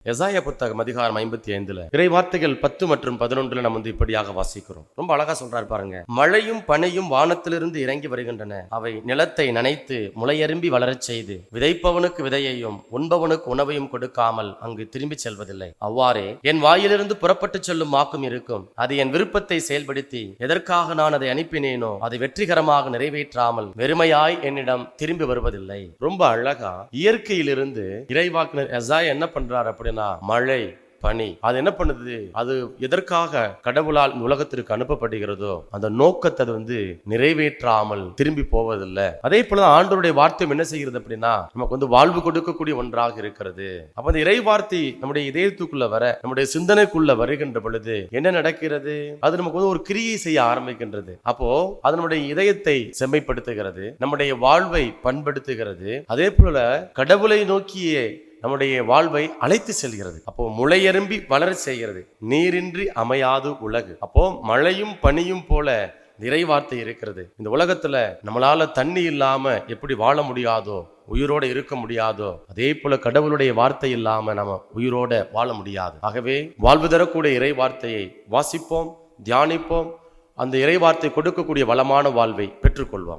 எசாயா புத்தகம் அதிகாரம் 55 இறை வார்த்தைகள் 10 மற்றும் 11 நம்ம இப்படியாக வாசிக்கிறோம். ரொம்ப அழகா சொல்றாரு பாருங்க. மழையும் பனியும் வானத்திலிருந்து இறங்கி வருகின்றன. அவை நிலத்தை நனைத்து முளையரும்பி வளரச் செய்து விதைப்பவனுக்கு விதையையும் உண்பவனுக்கு உணவையும் கொடுக்காமல் அங்கு திரும்பி செல்வதில்லை. அவ்வாறே என் வாயிலிருந்து புறப்பட்டு செல்லும் வாக்கும் இருக்கும். அது என் விருப்பத்தை செயல்படுத்தி எதற்காக நான் அதை அனுப்பினேனோ அதை வெற்றிகரமாக நிறைவேற்றாமல் வெறுமையாய் என்னிடம் திரும்பி வருவதில்லை. ரொம்ப அழகா இயற்கையிலிருந்து இறைவாக்கினர் எசாயா என்ன பண்றாரு அப்படி மழை பனி அது என்ன பண்ணுது, அது எதற்காக கடவுளால் உலகத்திற்கு அனுப்பப்படுகிறதோ அந்த நோக்கத்தை அது நிறைவேற்றாமல் திரும்பி போவதில்லை. அதே போல ஆண்டவருடைய வார்த்தை என்ன செய்கிறது அப்படின்னா நமக்கு வாழ்வு கொடுக்கக்கூடிய ஒன்றாக இருக்கிறது. அப்ப அந்த இறை வார்த்தை நம்முடைய இதயத்துக்குள்ள வர, நம்முடைய சிந்தனைக்குள்ள வருகின்ற பொழுது என்ன நடக்கிறது, அது நமக்கு ஒரு கிரியை செய்ய ஆரம்பிக்கின்றது. அப்போ அது நம்முடைய இதயத்தை செம்மைப்படுத்துகிறது, நம்முடைய வாழ்வை பண்படுத்துகிறது. அதே போல கடவுளை நோக்கியே நம்முடைய வாழ்வை அழைத்து செல்கிறது. அப்போ முளையரும்பி வளர செய்கிறது. நீரின்றி அமையாது உலகு. அப்போ மழையும் பனியும் போல இறை வார்த்தை இருக்கிறது. இந்த உலகத்துல நம்மளால தண்ணி இல்லாம எப்படி வாழ முடியாதோ, உயிரோட இருக்க முடியாதோ, அதே போல கடவுளுடைய வார்த்தை இல்லாம நம்ம உயிரோட வாழ முடியாது. ஆகவே வாழ்வு தரக்கூடிய இறை வார்த்தையை வாசிப்போம், தியானிப்போம். அந்த இறை வார்த்தை கொடுக்கக்கூடிய வளமான வாழ்வை பெற்றுக்கொள்வோம்.